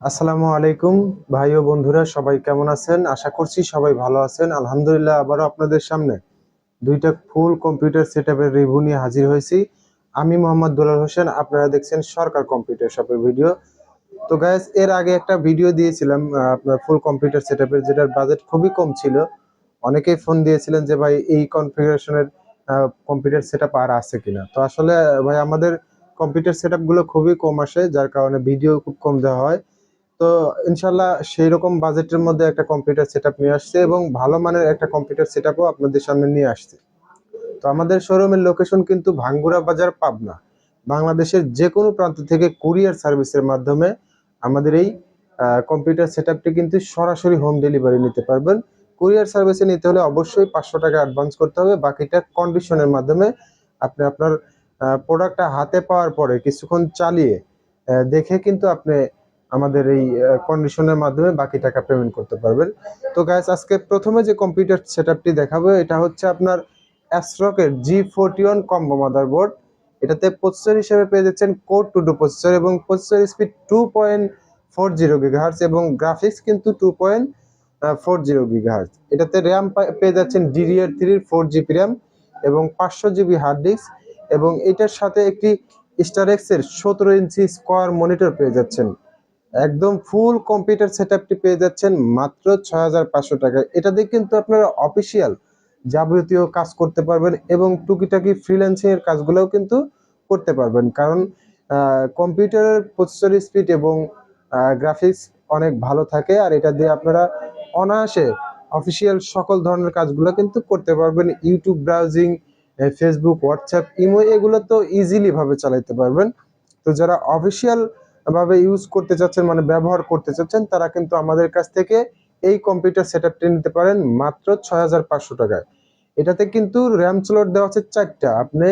আসসালামু আলাইকুম ভাই ও বন্ধুরা, সবাই কেমন আছেন? আশা করছি সবাই ভালো আছেন। আলহামদুলিল্লাহ, আবারও আপনাদের সামনে দুইটা ফুল কম্পিউটার সেটআপের রিভিউ নিয়ে হাজির হয়েছি। আমি মোহাম্মদ দুলাল হোসেন, আপনারা দেখছেন সরকার কম্পিউটার শপের ভিডিও। তো গাইস, এর আগে একটা ভিডিও দিয়েছিলাম আপনার ফুল কম্পিউটার সেটআপের, যেটার বাজেট খুবই কম ছিল। অনেকেই ফোন দিয়েছিলেন যে ভাই এই কনফিগারেশনের কম্পিউটার সেটআপ আর আছে কিনা। তো আসলে ভাই আমাদের কম্পিউটার সেটআপ গুলো খুবই কম আসে, যার কারণে ভিডিও খুব কম দেওয়া হয়। তো ইনশাল্লাহ সেই রকম বাজেটের মধ্যে একটা কম্পিউটার সেটআপ নিয়ে আসছে এবং ভালো মানের একটা কম্পিউটার সেটআপও আপনাদের সামনে নিয়ে আসছে। তো আমাদের শোরুমের লোকেশন কিন্তু ভাঙ্গুরা বাজার, পাবনা। বাংলাদেশের যে কোনো প্রান্ত থেকে কুরিয়ার সার্ভিসের মাধ্যমে আমাদের এই কম্পিউটার সেটআপটি কিন্তু সরাসরি হোম ডেলিভারি নিতে পারবেন। কুরিয়ার সার্ভিসে নিতে হলে অবশ্যই 500 টাকা অ্যাডভান্স করতে হবে, বাকিটা কন্ডিশনের মাধ্যমে আপনি আপনার প্রোডাক্টটা হাতে পাওয়ার পরে কিছুক্ষণ চালিয়ে দেখে কিন্তু আপনি আমাদের এই কন্ডিশনের মাধ্যমে বাকি টাকা পেমেন্ট করতে পারবেন। তো গাইস, আজকে প্রথমে যে কম্পিউটার সেটআপটি দেখাবো এটা হচ্ছে আপনার অ্যাস্ট্রকের G41 কম্বো মাদারবোর্ড। এটাতে প্রসেসর হিসেবে পেয়ে যাচ্ছেন কোর 2 প্রসেসর এবং প্রসেসর স্পিড 2.40 গিগাহার্টজ এবং গ্রাফিক্স কিন্তু 2.40 গিগাহার্টজ। এটাতে র্যাম পেয়ে যাচ্ছেন DDR3 4GB র্যাম এবং 500GB হার্ড ডিস্ক, এবং এটার সাথে একটি স্টারেক্স এর 17 ইঞ্চি স্কোয়ার মনিটর পেয়ে যাচ্ছেন। একদম ফুল কম্পিউটার সেটআপটি পেয়ে যাচ্ছেন মাত্র 6500 টাকায়। এটা দিয়ে কিন্তু আপনারা অফিসিয়াল যাবতীয় কাজ করতে পারবেন এবং টুকিটাকি ফ্রিল্যান্সিং এর কাজগুলোও কিন্তু করতে পারবেন, কারণ কম্পিউটারের প্রসেসর স্পিড এবং গ্রাফিক্স অনেক ভালো থাকে, আর এটা দিয়ে আপনারা অনায়াসে অফিসিয়াল সকল ধরনের কাজগুলো কিন্তু করতে পারবেন। YouTube browsing, Facebook, WhatsApp, imo, এগুলো তো ইজিলি ভাবে চালাতে পারবেন। তো যারা অফিসিয়াল ভাবে ইউজ করতে চাচ্ছেন, মানে ব্যবহার করতে চাচ্ছেন, তারা কিন্তু আমাদের কাছ থেকে এই কম্পিউটার সেটআপটি নিতে পারেন মাত্র 6500 টাকায়। এটাতে কিন্তু র্যাম স্লট দেওয়া আছে 4টা। আপনি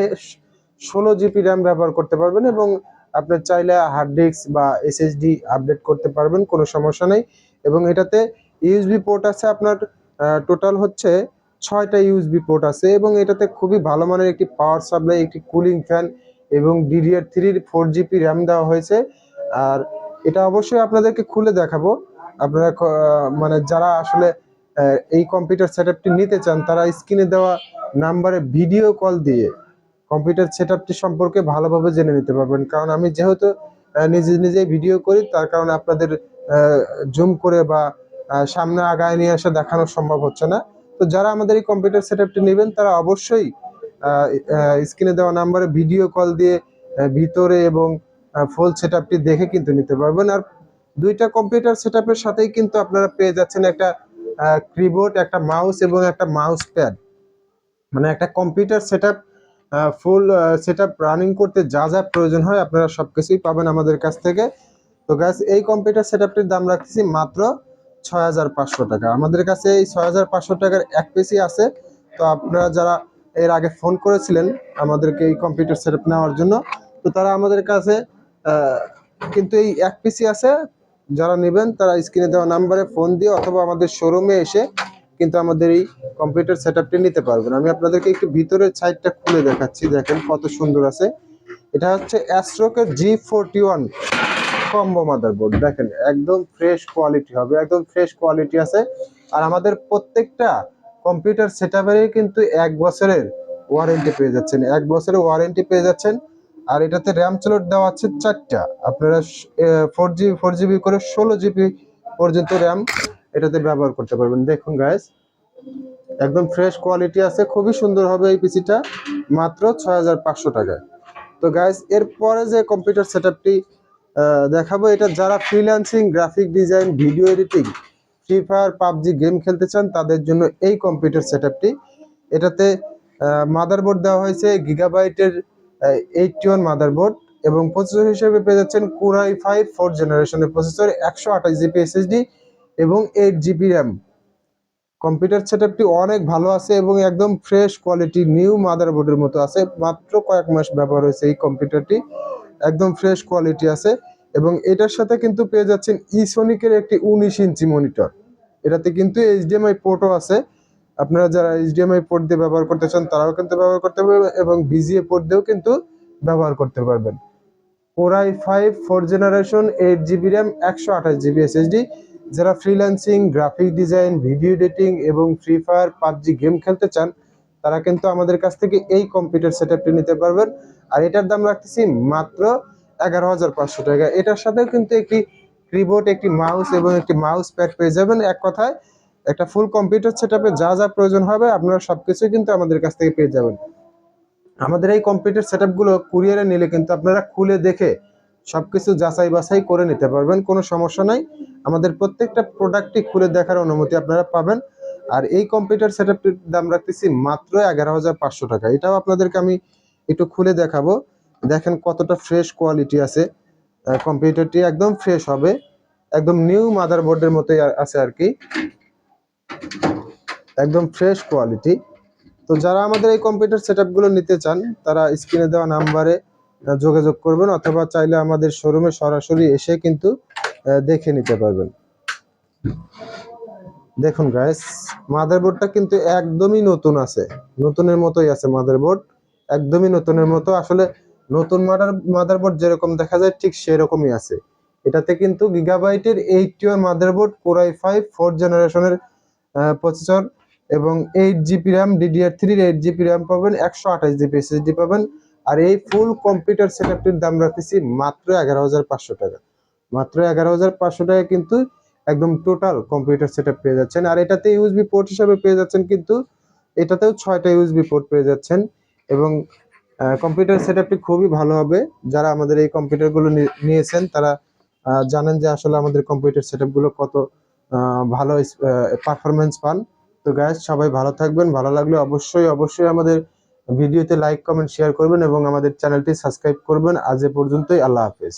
16GB র্যাম ব্যবহার করতে পারবেন এবং আপনি চাইলে হার্ড ডিস্ক বা এসএসডি আপডেট করতে পারবেন, কোনো সমস্যা নেই। এবং এটাতে ইউএসবি পোর্ট আছে আপনার টোটাল হচ্ছে 6টা ইউএসবি পোর্ট আছে, এবং এটাতে খুবই ভালো মানের একটি পাওয়ার সাপ্লাই, একটি কুলিং ফ্যান এবং DDR3 4GB র্যাম দেওয়া হয়েছে। আর এটা অবশ্যই আপনাদেরকে খুলে দেখাবো। আপনারা মানে যারা আসলে এই কম্পিউটার সেটআপটি নিতে চান, তারা স্ক্রিনে দেওয়া নাম্বারে ভিডিও কল দিয়ে কম্পিউটার সেটআপটি সম্পর্কে ভালোভাবে জেনে নিতে পারবেন। কারণ আমি যেহেতু নিজেই ভিডিও করি, তার কারণে আপনাদের জুম করে বা সামনে আগায় নিয়ে এসে দেখানো সম্ভব হচ্ছে না। তো যারা আমাদের এই কম্পিউটার সেটআপটি নেবেন, তারা অবশ্যই স্ক্রিনে দেওয়া নাম্বারে ভিডিও কল দিয়ে ভিতরে এবং ফুল সেটআপটি দেখে কিন্তু নিতে পারবেন। আর দুইটা কম্পিউটার সেটআপের সাথেই কিন্তু আপনারা পেয়ে যাচ্ছেন একটা কিবোর্ড, একটা মাউস এবং একটা মাউস প্যাড। মানে একটা computer setup full setup running করতে যা যা প্রয়োজন হয় আপনারা সবকিছুই পাবেন আমাদের কাছ থেকে। তো গাইস, এই কম্পিউটার সেটআপটির দাম রাখছি মাত্র 6500 টাকা। আমাদের কাছে এই 6500 টাকার এক পিসি আছে। তো আপনারা যারা এর আগে ফোন করেছিলেন আমাদেরকে এই কম্পিউটার সেটআপ নেওয়ার জন্য, তো তারা আমাদের কাছে আহ, কিন্তু এই এক পিসি আছে। যারা নেবেন তারা স্ক্রিনে দেওয়া নাম্বারে ফোন দিয়ে অথবা আমাদের শোরুমে এসে কিন্তু আমাদের এই কম্পিউটার সেটআপটি নিতে পারবেন। আমি আপনাদেরকে একটু ভিতরের সাইডটা খুলে দেখাচ্ছি, দেখেন কত সুন্দর আছে। এটা হচ্ছে অ্যাস্ট্রকের G41 কম্বো মাদারবোর্ড। দেখেন একদম ফ্রেশ কোয়ালিটি হবে, একদম ফ্রেশ কোয়ালিটি আছে। আর আমাদের প্রত্যেকটা কম্পিউটার সেটআপেরই কিন্তু 1 বছরের ওয়ারেন্টি পেয়ে যাচ্ছেন, 1 বছরের ওয়ারেন্টি পেয়ে যাচ্ছেন। আর এটাতে র্যাম স্লট দেওয়া আছে 4টা। আপনারা 4GB করে 16GB পর্যন্ত র্যাম এটাতে ব্যবহার করতে পারবেন। দেখুন গাইস, একদম ফ্রেশ কোয়ালিটি আছে, খুবই সুন্দর হবে এই পিসিটা মাত্র 6500 টাকায়। তো গাইস, এরপরে যে কম্পিউটার সেটআপটি দেখাবো, এটা যারা freelancing, graphic design, video editing, free fire, PUBG game খেলতে চান, তাদের জন্য এই কম্পিউটার সেটআপটি। এটাতে মাদারবোর্ড দেওয়া হয়েছে গিগাবাইটের 81 মাদারবোর্ড, এবং প্রসেসর হিসেবে পেয়ে যাচ্ছেন Core i5 4th জেনারেশনের প্রসেসর, 128GB এসএসডি এবং 8GB র্যাম। কম্পিউটার সেটআপটি অনেক ভালো আছে এবং একদম ফ্রেশ কোয়ালিটি, নিউ মাদারবোর্ডের মতো আছে। মাত্র কয়েক মাস ব্যবহার হয়েছে এই কম্পিউটারটি, একদম ফ্রেশ কোয়ালিটি আছে। এবং এটার সাথে কিন্তু পেয়ে যাচ্ছেন ইসোনিকের একটি 19 ইঞ্চি মনিটর। এটাতে কিন্তু এইচডিএমআই পোর্টও আছে। আপনারা যারা এইচডিএমআই পোর্ট দিয়ে ব্যবহার করতে চান, তারাও কিন্তু ব্যবহার করতে পারবেন এবং বিজিএ পোর্ট দিয়েও কিন্তু ব্যবহার করতে পারবেন। Core i5 4th generation 8GB RAM 128GB SSD। যারা freelancing, graphic design, video editing এবং ফ্রি ফায়ার, পাবজি গেম খেলতে চান তারা কিন্তু আমাদের কাছ থেকে এই কম্পিউটার সেটআপটি নিতে পারবেন। আর এটার দাম রাখতেছি মাত্র 11,500 টাকা। এটার সাথেও কিন্তু একটি কিবোর্ড, একটি মাউস এবং একটি মাউস প্যাড পেয়ে যাবেন। এক কথায় একটা ফুল কম্পিউটার সেটআপে যা যা প্রয়োজন হবে আপনারা সবকিছুই কিন্তু আমাদের কাছ থেকে পেয়ে যাবেন। আমাদের এই কম্পিউটার সেটআপগুলো কুরিয়ারে নিলে কিন্তু আপনারা খুলে দেখে সবকিছু যাচাই বাছাই করে নিতে পারবেন, কোনো সমস্যা নাই। আমাদের প্রত্যেকটা প্রোডাক্টই খুলে দেখার অনুমতি আপনারা পাবেন। আর এই কম্পিউটার সেটআপটির দাম রাখতেছি মাত্র 11,500 টাকা। এটাও আপনাদেরকে আমি একটু খুলে দেখাবো। দেখেন কতটা ফ্রেশ কোয়ালিটি আছে। কম্পিউটারটি একদম ফ্রেশ হবে, একদম নিউ মাদারবোর্ডের মতোই আছে আর কি, একদম ফ্রেশ কোয়ালিটি। তো যারা আমাদের এই কম্পিউটার সেটআপগুলো নিতে চান তারা স্ক্রিনে দেওয়া নাম্বারে যোগাযোগ করবেন, অথবা চাইলে আমাদের শোরুমে সরাসরি এসে কিন্তু দেখে নিতে পারবেন। দেখুন গাইস, মাদারবোর্ডটা কিন্তু একদমই নতুন আছে, নতুনের মতোই আছে মাদারবোর্ড, একদমই নতুনের মতো। আসলে নতুন মাদারবোর্ড যেরকম দেখা যায় ঠিক সেরকমই আছে। এটাতে কিন্তু গিগাবাইটের 8 মাদারবোর্ড, Core i5 4th জেনারেশনের প্রসেসর এবং 8GB RAM, DDR3 8GB RAM পাবেন, 128GB SSD পাবেন। আর এই ফুল কম্পিউটার সেটআপটির দাম রাখতেছি মাত্র 11,500 টাকা। মাত্র 11,500 টাকা কিন্তু একদম টোটাল কম্পিউটার সেটআপ পেয়ে যাচ্ছেন। আর এটাতে ইউএসবি পোর্ট হিসাবে পেয়ে যাচ্ছেন, কিন্তু এটাতেও 6টা ইউএসবি পোর্ট পেয়ে যাচ্ছেন। এবং কম্পিউটার সেটআপটি খুবই ভালো হবে। যারা আমাদের এই কম্পিউটারগুলো নিয়েছেন তারা জানেন যে আসলে আমাদের কম্পিউটার সেটআপগুলো কত ভালো পারফরমেন্স পান। তো গাইস, সবাই ভালো থাকবেন। ভালো লাগলে অবশ্যই অবশ্যই আমাদের ভিডিওতে লাইক, কমেন্ট, শেয়ার করবেন এবং আমাদের চ্যানেলটি সাবস্ক্রাইব করবেন। আজ এ পর্যন্তই, আল্লাহ হাফেজ।